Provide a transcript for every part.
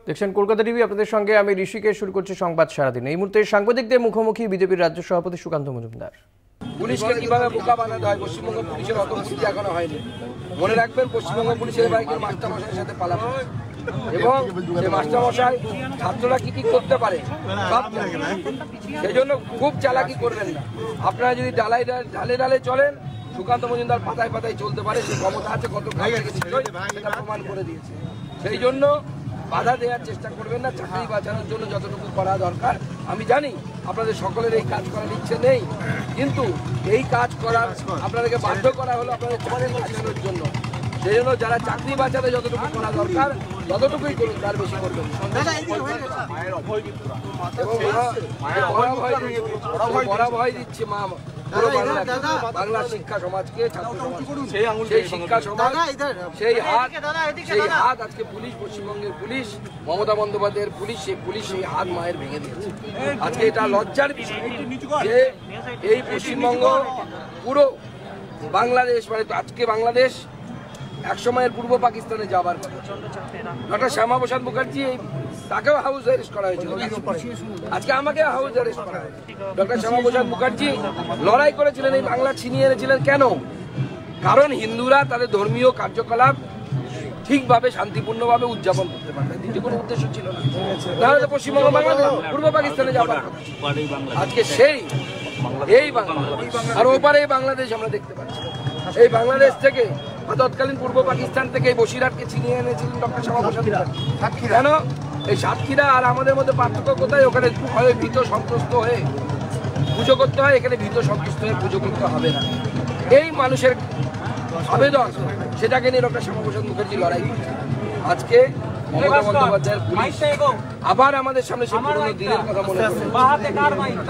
দেখছেন কলকাতা টিভি, আপনাদের সঙ্গে আমি ঋষিকেশ। শুরু করছি সংবাদ সারাদিন। এই মুহূর্তে সাংবাদিকদের মুখোমুখি বিজেপির রাজ্য সভাপতি সুকান্ত মজুমদার। পুলিশকে কিভাবে বোকা বানাতে হয় পশ্চিমবঙ্গ পুলিশের অত বুদ্ধি এখনো হয়নি। মনে রাখবেন, পশ্চিমবঙ্গ পুলিশের বাইকের মাস্টারমশাইয়ের সাথে পালাবে এবং সেই মাস্টারমশাই ছাত্ররা কি কি করতে পারে সব সেই জন্য খুব চালাকি করবেন না। আপনারা যদি ঢালে ঢালে চলেন, সুকান্ত মজুমদার পাতায় পাতায় চলতে পারে, সে ক্ষমতা আছে, কত সেটা প্রমাণ করে দিয়েছে। সেই জন্য বাধা দেওয়ার চেষ্টা করবেন না। চাকরি বাঁচানোর জন্য যতটুকু করা দরকার, আমি জানি আপনাদের সকলের এই কাজ করার ইচ্ছে নেই, কিন্তু এই কাজ করার আপনাদেরকে বাধ্য করা হলো আপনাদের চাকরি বাঁচানোর জন্য। সেই জন্য যারা চাকরি বাঁচাতে যতটুকু করা দরকার ততটুকুই করুন, তার বেশি করবেন। বড় ভয় দিচ্ছে মা বাংলা শিক্ষা সমাজকে, ছাত্র সমাজ, সেই শিক্ষা সমাজ, সেই হাত আজকে পুলিশ, পশ্চিমবঙ্গের পুলিশ, মমতা বন্দ্যোপাধ্যায়ের পুলিশ, সেই পুলিশ সেই হাত মায়ের ভেঙে দিয়েছে। আজকে এটা লজ্জার বিষয় যে এই পশ্চিমবঙ্গ পুরো বাংলাদেশ, মানে আজকে বাংলাদেশ একসময়ের পূর্ব পাকিস্তানে যাবার কথা। ডক্টর শ্যামাপ্রসাদ মুখার্জি, তাকেও হাউস অ্যারেস্ট করা হয়েছিল, আজকে আমাকে হাউস অ্যারেস্ট করা হয়েছে। ডক্টর শ্যামাপ্রসাদ মুখার্জি লড়াই করেছিলেন, এই বাংলা ছিনিয়ে এনেছিলেন। কেন? কারণ হিন্দুরা তাদের ধর্মীয় কার্যকলাপ ঠিকভাবে শান্তিপূর্ণভাবে উদযাপন করতে পারবে, দ্বিতীয় কোনো উদ্দেশ্য ছিল না। তাহলে পশ্চিমবঙ্গ বাংলাদেশ পূর্ব পাকিস্তানে যাবার কথা। আজকে সেই এই বাংলা আর ওপারে এই বাংলাদেশ আমরা দেখতে পাচ্ছি। এই বাংলাদেশ থেকে তৎকালীন পূর্ব পাকিস্তান থেকে এই বসিরহাটকে ছিনিয়ে এনেছিলেন ডক্টর শ্যামাপ্রসাদ। কেন? এই সাতক্ষীরা আর আমাদের মধ্যে পার্থক্য কোথায়? ওখানে ভয়ে ভীত সন্ত্রস্ত হয়ে পুজো করতে হয়, এখানে ভীত সন্ত্রস্ত হয়ে পুজো করতে হবে না। এই মানুষের আবেদন, সেটাকে নিয়ে ডক্টর শ্যামাপ্রসাদ মুখার্জি লড়াই করছে। আজকে মমতা বন্দ্যোপাধ্যায়ের পুলিশ আবার আমাদের সামনে সেই পুরনো দিনের কথা মনে করাচ্ছে।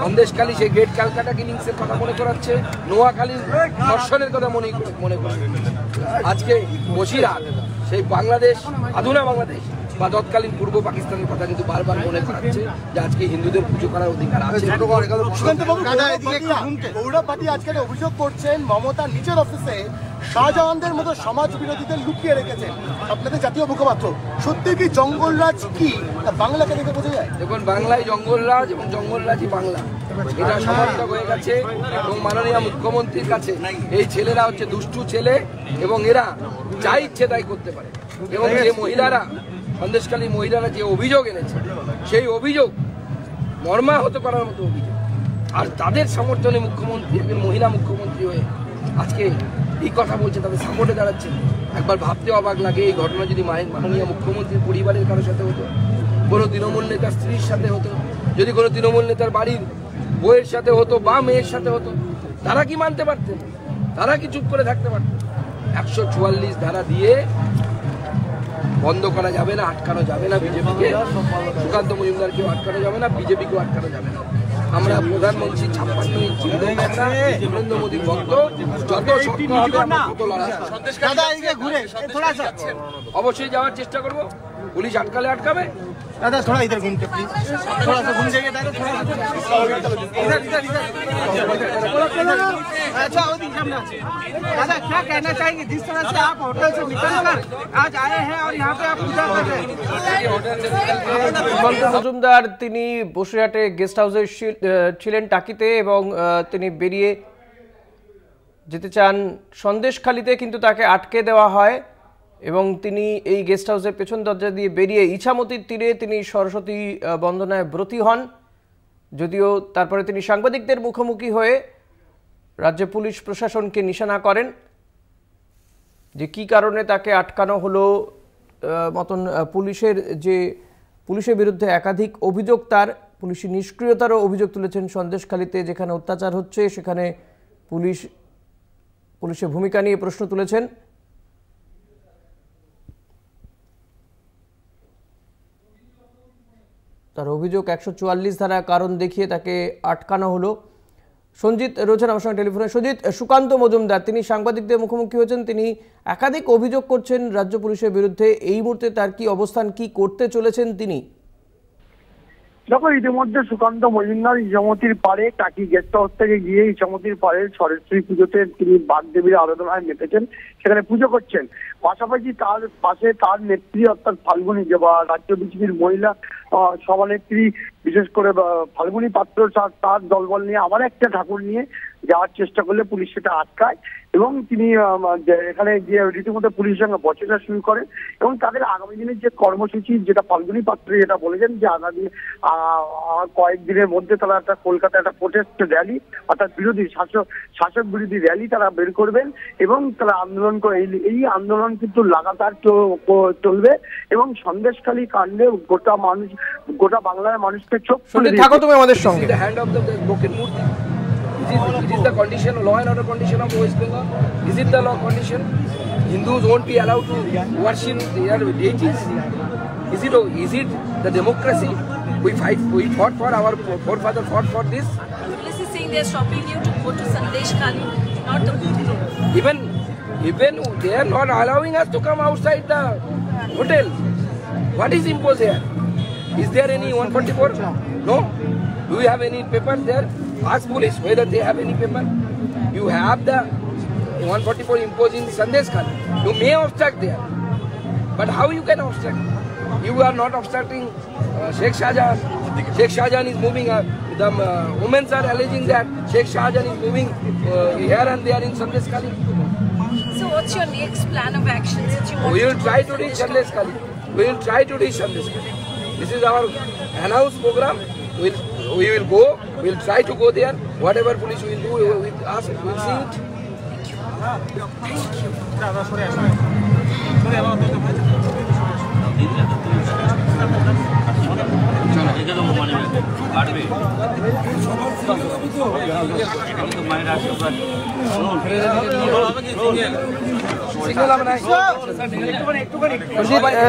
সন্দেশখালী সেই গ্রেট ক্যালকাটা কিলিংসের কথা মনে করাচ্ছে, নোয়াখালীর ধর্ষণের কথা মনে করাচ্ছে। আজকে বসিরহাট সেই বাংলাদেশ, আধুনা বাংলাদেশ বা তৎকালীন পূর্ব পাকিস্তানের কথা কিন্তু বারবার মনে করাচ্ছে যে আজকে হিন্দুদের পুজো করার অধিকার আছে। গৌরব পাটি আজকে অভিযোগ করছেন মমতা নিজের অফিসে শাহজাহানদের মতো সমাজ বিরোধীদের লুকিয়ে রেখেছেন। আপনাদের জাতীয় মুখপাত্র, সত্যি কি জঙ্গলরাজ কি বাংলাকে দেখে বোঝা যায়? দেখুন, বাংলায় জঙ্গলরাজ এবং জঙ্গলরাজই বাংলা, এটা সমর্থক হয়ে গেছে। এবং মাননীয় মুখ্যমন্ত্রীর কাছে এই ছেলেরা হচ্ছে দুষ্টু ছেলে এবং এরা যা ইচ্ছে তাই করতে পারে। এবং যে মহিলারা, সন্দেশখালী মহিলারা যে অভিযোগ এনেছে, সেই অভিযোগ মর্মাহত করার মতো অভিযোগ। আর তাদের সমর্থনে মুখ্যমন্ত্রী, একজন মহিলা মুখ্যমন্ত্রী হয়ে আজকে এই কথা বলছে, তাদের সাপোর্টে দাঁড়াচ্ছে। একবার ভাবতে অবাক লাগে, এই ঘটনা যদি মাননীয় মুখ্যমন্ত্রীর পরিবারের কারোর সাথে হতো, কোনো তৃণমূল নেতার স্ত্রীর সাথে হতো, যদি কোনো তৃণমূল নেতার বাড়ির বউয়ের সাথে হতো বা মেয়ের সাথে হতো, তারা কি মানতে পারতেন? তারা কি চুপ করে থাকতে পারতেন? 144 ধারা দিয়ে বন্ধ করা যাবে না, আটকানো যাবে না বিজেপিকে। সুকান্ত মজুমদারকেও আটকানো যাবে না, বিজেপিকেও আটকানো যাবে না। আমরা প্রধানমন্ত্রী 56 ইঞ্চ নরেন্দ্র মোদীর ভক্ত, যত শক্ত হবে তত লড়াই। অবশ্যই যাওয়ার চেষ্টা করব। পুলিশ আটকালে আটকাবে। दादा थोड़ा इधर घूमते प्लीज, थोड़ा सा घूम जाइए दादा, थोड़ा इधर। अच्छा दादा, क्या कहना चाहेंगे जिस तरह से आप होटल से निकलकर आज आए हैं और यहाँ पे आप पूजा कर रहे हैं? সুকান্ত মজুমদার তিনি বসিরহাটে গেস্ট হাউসে ছিলেন টাকিতে এবং তিনি বেরিয়ে যেতে চান সন্দেশখালীতে, কিন্তু তাকে আটকে দেওয়া হয় এবং তিনি এই গেস্ট হাউসের পেছন দরজা দিয়ে বেরিয়ে ইছামতির তীরে তিনি সরস্বতী বন্দনায় ব্রতী হন। যদিও তারপরে তিনি সাংবাদিকদের মুখোমুখি হয়ে রাজ্য পুলিশ প্রশাসনকে নিশানা করেন যে কী কারণে তাকে আটকানো হলো। মতন পুলিশের বিরুদ্ধে একাধিক অভিযোগ, তার পুলিশি নিষ্ক্রিয়তারও অভিযোগ তুলেছেন। সন্দেশখালীতে যেখানে অত্যাচার হচ্ছে সেখানে পুলিশের ভূমিকা নিয়ে প্রশ্ন তুলেছেন। তার অভিযোগ 144 ধারা কারণ দেখিয়ে তাকে আটকানো হলো। সঞ্জিত রয়েছেন আমার সঙ্গে টেলিফোনে। সঞ্জিত, সুকান্ত মজুমদার তিনি সাংবাদিকদের মুখোমুখি হয়েছেন, তিনি একাধিক অভিযোগ করছেন রাজ্য পুলিশের বিরুদ্ধে। এই মুহূর্তে তার কি অবস্থান, কি করতে চলেছেন তিনি? দেখো ইতিমধ্যে সুকান্ত মজুমদার ইছামতির পাড়ে টাকি গেস্ট হাউস থেকে গিয়ে ইছামতির পাড়ে সরস্বতী পুজোতে তিনি বাগদেবীর আরাধনায় মেতেছেন, সেখানে পুজো করছেন। পাশাপাশি তার পাশে তার নেত্রী অর্থাৎ ফাল্গুনী যে বা রাজ্য বিজেপির মহিলা সভানেত্রী বিশেষ করে ফাল্গুনী পাত্র তার দলবল নিয়ে আবার একটা ঠাকুর নিয়ে যাওয়ার চেষ্টা করলে পুলিশ সেটা আটকায় এবং তিনি এখানে গিয়ে রীতিমতো পুলিশের সঙ্গে বচসা শুরু করেন এবং তাদের আগামী দিনের যে কর্মসূচি যেটা ফাল্গুনী পাত্র যেটা বলেছেন যে আগামী কয়েকদিনের মধ্যে তারা একটা কলকাতায় একটা প্রোটেস্ট র্যালি অর্থাৎ বিরোধী শাসক বিরোধী র্যালি তারা বের করবেন এবং তারা আন্দোলন করে এই আন্দোলন কিন্তু লাগাতার চলবে এবং সন্দেশখালী কাণ্ডে গোটা বাংলার মানুষকে চোখ খুলে থাকো তুমি আমাদের সঙ্গে। It is the condition, law and order condition of West Bengal. Is it the law condition? Hindus won't be allowed to worship their deities. Is it the democracy? We fought for our forefathers fought for this. Police is saying they are stopping you to go to Sandesh Khali, not the hotel. Even they are not allowing us to come outside the hotel. What is imposed here? Is there any 144? No. Do you have any papers there? Ask police whether they have any paper. You have the 144 imposed in Sandesh Khali. You may obstruct there, but how you can obstruct? You are not obstructing Sheikh Shahjahan. Sheikh Shahjahan is moving. The women are alleging that Sheikh Shahjahan is moving here and there in Sandesh Khali. So what's your next plan of action? We will try to reach Sandesh Khali. We will try to reach Sandesh Khali. This is our announced program. We will go. We will try to go there. Whatever police will do with us, we will see it.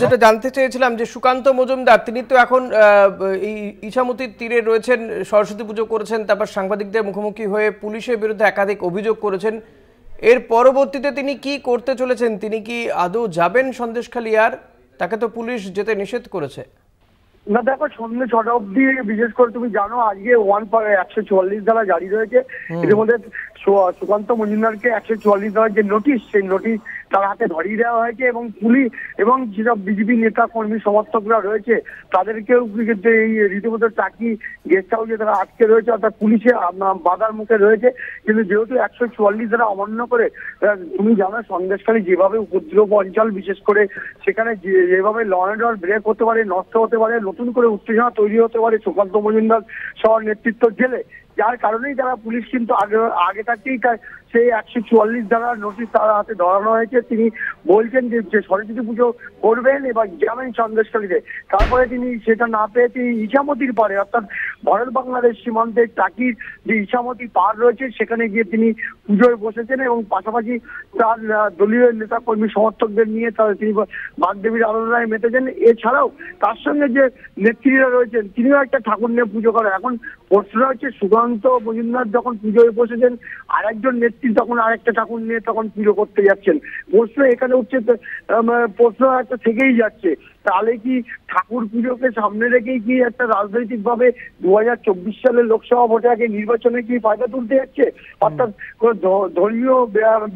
যেটা জানতে চেয়েছিলাম যে সুকান্ত মজুমদার তিনি তো এখন এই ইছামতির তীরে রয়েছেন, সরস্বতী পুজো করেছেন, তারপর সাংবাদিকদের মুখোমুখি হয়ে পুলিশের বিরুদ্ধে একাধিক অভিযোগ করেছেন। এর পরবর্তীতে তিনি কি করতে চলেছেন? তিনি কি আদৌ যাবেন সন্দেশখালী? আর তাকে তো পুলিশ যেতে নিষেধ করেছে। না দেখো, সন্ধ্যে 6টা অব্দি বিশেষ করে তুমি জানো আজকে 144 ধারা জারি রয়েছে। এর মধ্যে সুকান্ত মজুমদারকে 144 ধারার যে নোটিশ, সেই নোটিশ তার হাতে ধরিয়ে দেওয়া হয়েছে এবং পুলিশ এবং যেসব বিজেপি নেতা কর্মী সমর্থকরা রয়েছে তাদেরকেও এই রীতিমতো টাকি গেস্ট হাউসে তারা আটকে রয়েছে, অর্থাৎ পুলিশে বাধার মুখে রয়েছে। কিন্তু যেহেতু 144 ধারা অমান্য করে, তুমি জানো সন্দেশখালী যেভাবে উপদ্রব অঞ্চল, বিশেষ করে সেখানে যেভাবে ল অ্যান্ড অর্ডার ব্রেক হতে পারে, নষ্ট হতে পারে, নতুন করে উত্তেজনা তৈরি হতে পারে সুকান্ত মজুমদার সহ নেতৃত্ব জেলে, যার কারণেই তারা পুলিশ কিন্তু আগে থাকতেই সেই 144 ধারার নোটিশ তার হাতে ধরানো হয়েছে। তিনি বলছেন যে সরস্বতী পুজো করবেন এবার যাবেন সন্দেশখালীতে। তারপরে তিনি সেটা না পেয়ে তিনি ইছামতির পাড়ে অর্থাৎ ভারত বাংলাদেশ সীমান্তের টাকির যে ইছামতি পাড় রয়েছে সেখানে গিয়ে তিনি পুজোয় বসেছেন এবং পাশাপাশি তার দলীয় নেতা কর্মী সমর্থকদের নিয়ে তিনি বাগদেবীর আরাধনায় মেতেছেন। এছাড়াও তার সঙ্গে যে নেত্রীরা রয়েছেন তিনিও একটা ঠাকুর নিয়ে পুজো করেন। এখন প্রশ্নটা হচ্ছে সুকান্ত মজুমদার যখন পুজোয় বসেছেন আর একজন নেত্রী তখন আরেকটা ঠাকুর নিয়ে তখন পুজো করতে যাচ্ছেন। প্রশ্ন এখানে উঠছে, প্রশ্ন একটা থেকেই যাচ্ছে, তাহলে কি ঠাকুর পুজোকে সামনে রেখেই কি একটা রাজনৈতিক ভাবে 2024 সালের লোকসভা ভোটে আগে নির্বাচনে কি ফায়দা তুলতে যাচ্ছে, অর্থাৎ ধর্মীয়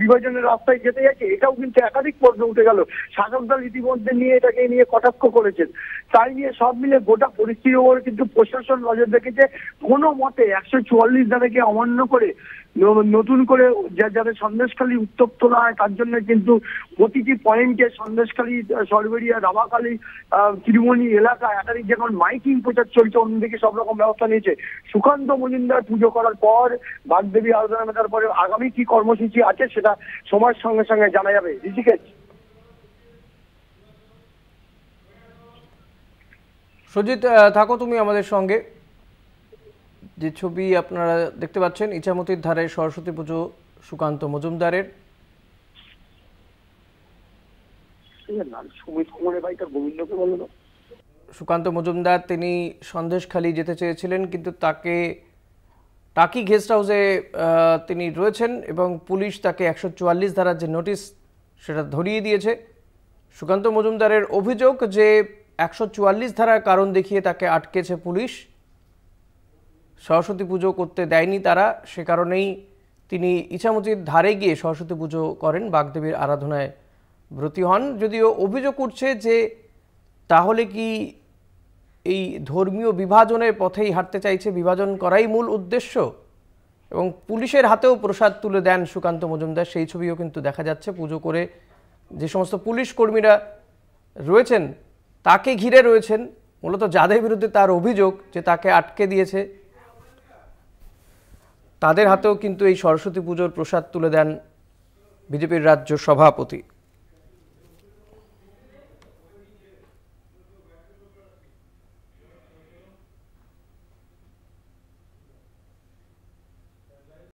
বিভাজনের রাস্তায় যেতে যাচ্ছে? এটাও কিন্তু একাধিক প্রশ্ন উঠে গেল। শাসক দল ইতিমধ্যে এটাকে নিয়ে কটাক্ষ করেছেন। তাই নিয়ে সব মিলে গোটা পরিস্থিতির উপর কিন্তু প্রশাসন নজর রেখেছে। কোনো মতে 144 ধারাকে অমান্য করে নতুন করে যাতে সন্দেশখালী উত্তপ্ত না হয় তার জন্য কিন্তু প্রতিটি পয়েন্টে সন্দেশখালী, সরবেরিয়া, রাবাখালী, ত্রিমণি এলাকায় একাধিক যখন মাইকিং প্রচার চলছে, অন্যদিকে সব রকম ব্যবস্থা নিয়েছে। সুকান্ত মজুমদার পুজো করার পর বাগদেবী আরাধনা মেটার পরে আগামী কি কর্মসূচি আছে সেটা সময়ের সঙ্গে সঙ্গে জানা যাবে। ঋষিকেশ, সুজিত থাকো তুমি আমাদের সঙ্গে। যে ছবি আপনারা দেখতে পাচ্ছেন ইছামতির ধারে সরস্বতী পুজো সুকান্ত মজুমদারের। সুকান্ত মজুমদার তিনি সন্দেশখালী যেতে চেয়েছিলেন কিন্তু তাকে টাকি গেস্ট হাউসে তিনি রয়েছেন এবং পুলিশ তাকে 144 ধারার যে নোটিশ সেটা ধরিয়ে দিয়েছে। সুকান্ত মজুমদারের অভিযোগ যে 144 ধারার কারণ দেখিয়ে তাকে আটকেছে পুলিশ। সরস্বতী পুজো করতে দেয়নি তারা, সে কারণেই তিনি ইছামতির ধারে গিয়ে সরস্বতী পুজো করেন, বাগদেবীর আরাধনায় ব্রতী হন। যদিও অভিযোগ করছে যে তাহলে কি এই ধর্মীয় বিভাজনের পথেই হাঁটতে চাইছে, বিভাজন করাই মূল উদ্দেশ্য। এবং পুলিশের হাতেও প্রসাদ তুলে দেন সুকান্ত মজুমদার, সেই ছবিও কিন্তু দেখা যাচ্ছে। পুজো করে যে সমস্ত পুলিশ কর্মীরা রয়েছেন তাকে ঘিরে রয়েছেন, মূলত যাদের বিরুদ্ধে তার অভিযোগ যে তাকে আটকে দিয়েছে, তাদের হাতেও কিন্তু এই সরস্বতী পুজোর প্রসাদ তুলে দেন বিজেপির রাজ্য সভাপতি।